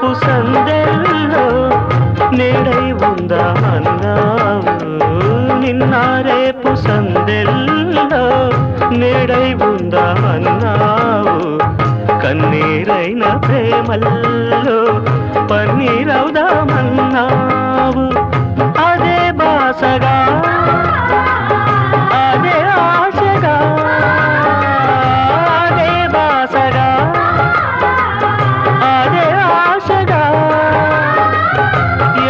రేపు సందెల్లో నేడై ఉందామన్నావు. నిన్న రేపు సందెల్లో నేడై ఉందామన్నావు. కన్నీరైన ప్రేమల్లో పన్నీరవుదామన్నావు. అదే బాసగా అదే ఆశగా అదే బాసగా అదే ఆశగా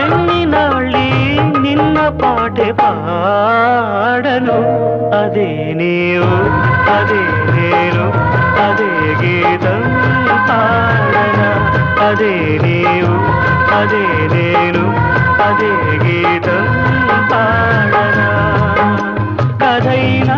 ఎన్ని నాళ్ళీ నిన్న పాటే పాడను. అదే నీవు అదే నేను అదే గీతం పాడనా. అదే నీవు అదే నేను అదే గీతం పాడనా. కథైనా